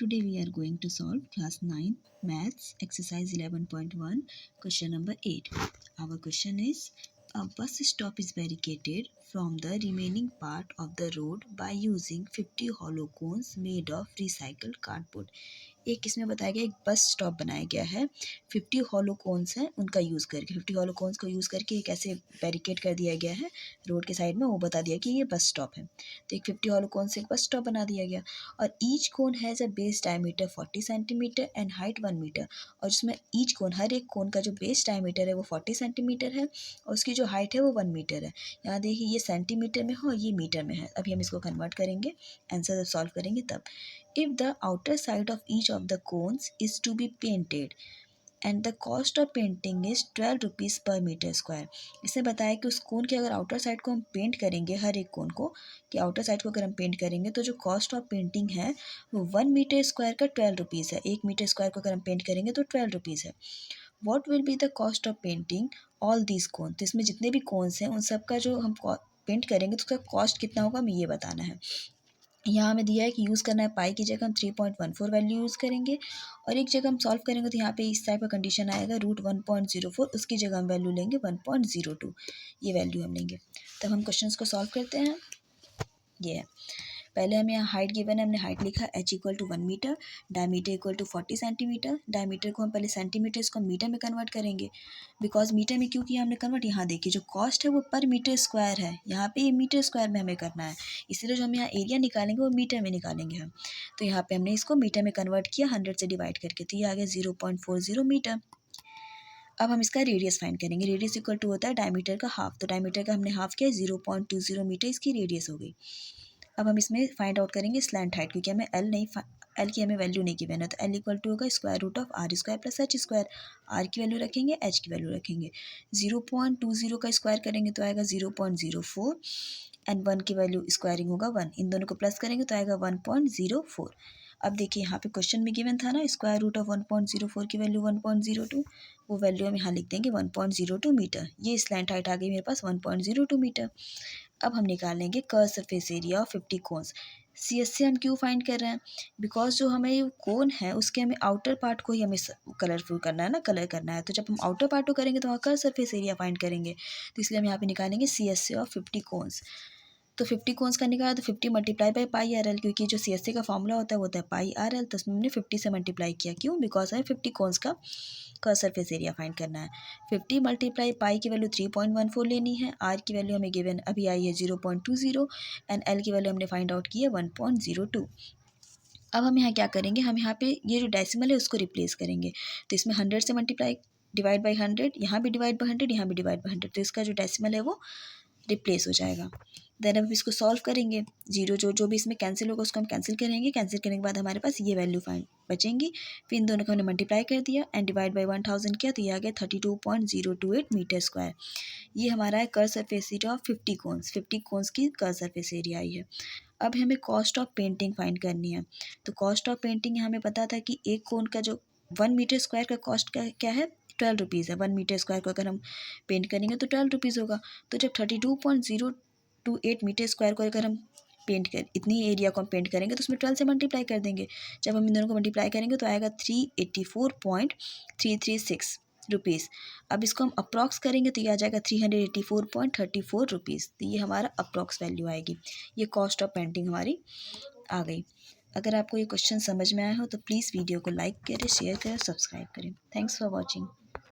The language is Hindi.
Today we are going to solve class 9 maths exercise 11.1 question number 8. Our question is a bus stop is barricaded from the remaining part of the road by using 50 hollow cones made of recycled cardboard. एक इसमें बताया गया एक बस स्टॉप बनाया गया है 50 हॉलो कोन्स हैं उनका यूज़ करके 50 हॉलो कोन्स को यूज़ करके एक ऐसे बैरिकेड कर दिया गया है रोड के साइड में, वो बता दिया कि ये बस स्टॉप है। तो एक 50 हॉलो कोन से एक बस स्टॉप बना दिया गया और each cone has a base diameter 40 centimetre and height 1 metre. और जिसमें ईच कोन हर एक कोन का जो बेस डायमीटर है वो 40 सेंटीमीटर है और उसकी जो हाइट है वो 1 मीटर है। यहाँ देखिए ये सेंटीमीटर में हो और ये मीटर में है। अभी हम इसको कन्वर्ट करेंगे, आंसर जब सॉल्व करेंगे तब। If the outer side of each of the cones is to be painted and the cost of painting is 12 rupees पर मीटर स्क्वायर। इसने बताया कि उस कोन के अगर आउटर साइड को हम पेंट करेंगे, हर एक कोन को कि आउटर साइड को अगर हम पेंट करेंगे तो जो कॉस्ट ऑफ पेंटिंग है वो 1 मीटर स्क्वायर का 12 रुपीज़ है। 1 मीटर स्क्वायर को अगर हम पेंट करेंगे तो 12 रुपीज़ है। What will be the cost of painting all these cones. तो इसमें जितने भी कोन्स हैं उन सब का जो हम पेंट करेंगे तो उसका कॉस्ट कितना होगा हमें ये बताना है। यहाँ हमें दिया है कि यूज़ करना है पाई की जगह हम 3.14 वैल्यू यूज़ करेंगे और एक जगह हम सॉल्व करेंगे तो यहाँ पे इस टाइप का कंडीशन आएगा √1.04, उसकी जगह हम वैल्यू लेंगे 1.02, ये वैल्यू हम लेंगे। तब हम क्वेश्चंस को सॉल्व करते हैं। ये है, पहले हमें यहाँ हाइट गिवन है, हमने हाइट लिखा h = 1 metre, diameter = 40 centimetre. Diameter को हम पहले सेंटीमीटर इसको मीटर में कन्वर्ट करेंगे। बिकॉज मीटर में क्यों किया हमने कन्वर्ट, यहाँ देखिए जो कॉस्ट है वो पर मीटर स्क्वायर है, यहाँ पे ये मीटर स्क्वायर में हमें करना है, इसलिए जो हम यहाँ एरिया निकालेंगे वो मीटर में निकालेंगे हम। तो यहाँ पे हमने इसको मीटर में कन्वर्ट किया 100 से डिवाइड करके, तो ये आ गया 0.40 मीटर। अब हम इसका रेडियस फाइंड करेंगे। रेडियस इक्वल टू होता है डायमीटर का हाफ, तो डायमीटर का हमने हाफ किया 0.20 मीटर इसकी रेडियस हो गई। अब हम इसमें फाइंड आउट करेंगे स्लैंट हाइट, क्योंकि हमें एल की हमें वैल्यू नहीं गिवन है, तो एल इक्वल टू होगा √r² + h²। आर की वैल्यू रखेंगे, एच की वैल्यू रखेंगे। 0.20 का स्क्वायर करेंगे तो आएगा 0.04 एंड 1 की वैल्यू स्क्वायरिंग होगा 1, इन दोनों को प्लस करेंगे तो आएगा 1.04। अब देखिए यहाँ पे क्वेश्चन में गिवन था ना √1.04 की वैल्यू 1.02, वो वैल्यू हम यहाँ लिख देंगे 1.02 मीटर। ये स्लैंट हाइट आ गई मेरे पास 1.02 मीटर। अब हम निकालेंगे curve surface area of 50 cones. C S से हम क्यों फाइंड कर रहे हैं, बिकॉज जो हमें ये कोन है उसके हमें आउटर पार्ट को ही हमें कलरफुल करना है ना, कलर करना है। तो जब हम आउटर पार्ट को करेंगे तो वहाँ कर्व सरफेस एरिया फाइंड करेंगे, तो इसलिए हम यहाँ पे निकालेंगे सी एस से ऑफ 50 कोन्स। तो 50 कोन्स का निकाला तो 50 multiply by pi R L, क्योंकि जो सी एस सी का फॉर्मूला होता है वो होता है पाई आर एल, तो उसमें हमने 50 से मल्टीप्लाई किया। क्यों, बिकॉज हमें 50 कोन्स का कर्व सरफेस एरिया फाइंड करना है। 50 मल्टीप्लाई पाई की वैल्यू 3.14 लेनी है, आर की वैल्यू हमें गिवन अभी आई है 0.20 एंड एल की वैल्यू हमने फाइंड आउट की है 1.02। अब हम यहाँ क्या करेंगे, हम यहाँ पे ये जो डेसिमल है उसको रिप्लेस करेंगे, तो इसमें 100 से मल्टीप्लाई डिवाइड बाई 100, यहाँ भी डिवाइड बाई 100, यहाँ भी डिवाइड बाई 100, तो इसका जो डेसिमल है वो रिप्लेस हो जाएगा। देन अब इसको सॉल्व करेंगे, जीरो जो भी इसमें कैंसिल होगा उसको हम कैंसिल करेंगे। कैंसिल करने के बाद हमारे पास ये वैल्यू फाइंड बचेंगी, फिर इन दोनों को हमने मल्टीप्लाई कर दिया एंड डिवाइड बाई 1000 किया, तो ये आ गया 32.028 मीटर स्क्वायर। ये हमारा है curve surface area of 50 cones. 50 cones की कर्व सरफेस एरिया आई है। अब हमें कॉस्ट ऑफ पेंटिंग फाइंड करनी है। तो कॉस्ट ऑफ पेंटिंग हमें पता था कि एक कोन का जो 1 मीटर स्क्वायर का कॉस्ट क्या है, 12 रुपीज़ है। 1 मीटर स्क्वायर को अगर हम पेंट करेंगे तो 12 रुपीज़ होगा। तो जब 32.028 मीटर स्क्वायर को अगर हम पेंट कर इतनी एरिया को हम पेंट करेंगे तो उसमें 12 से मल्टीप्लाई कर देंगे। जब हम इन दोनों को मल्टीप्लाई करेंगे तो आएगा 384.336 रुपीज़। अब इसको हम अप्रॉक्स करेंगे तो ये आ जाएगा 384.34 रुपीज़। तो ये हमारा अप्रॉक्स वैल्यू आएगी। ये कॉस्ट ऑफ पेंटिंग हमारी आ गई। अगर आपको ये क्वेश्चन समझ में आया हो तो प्लीज़ वीडियो को लाइक करें, शेयर करें, सब्सक्राइब करें। Thanks for watching.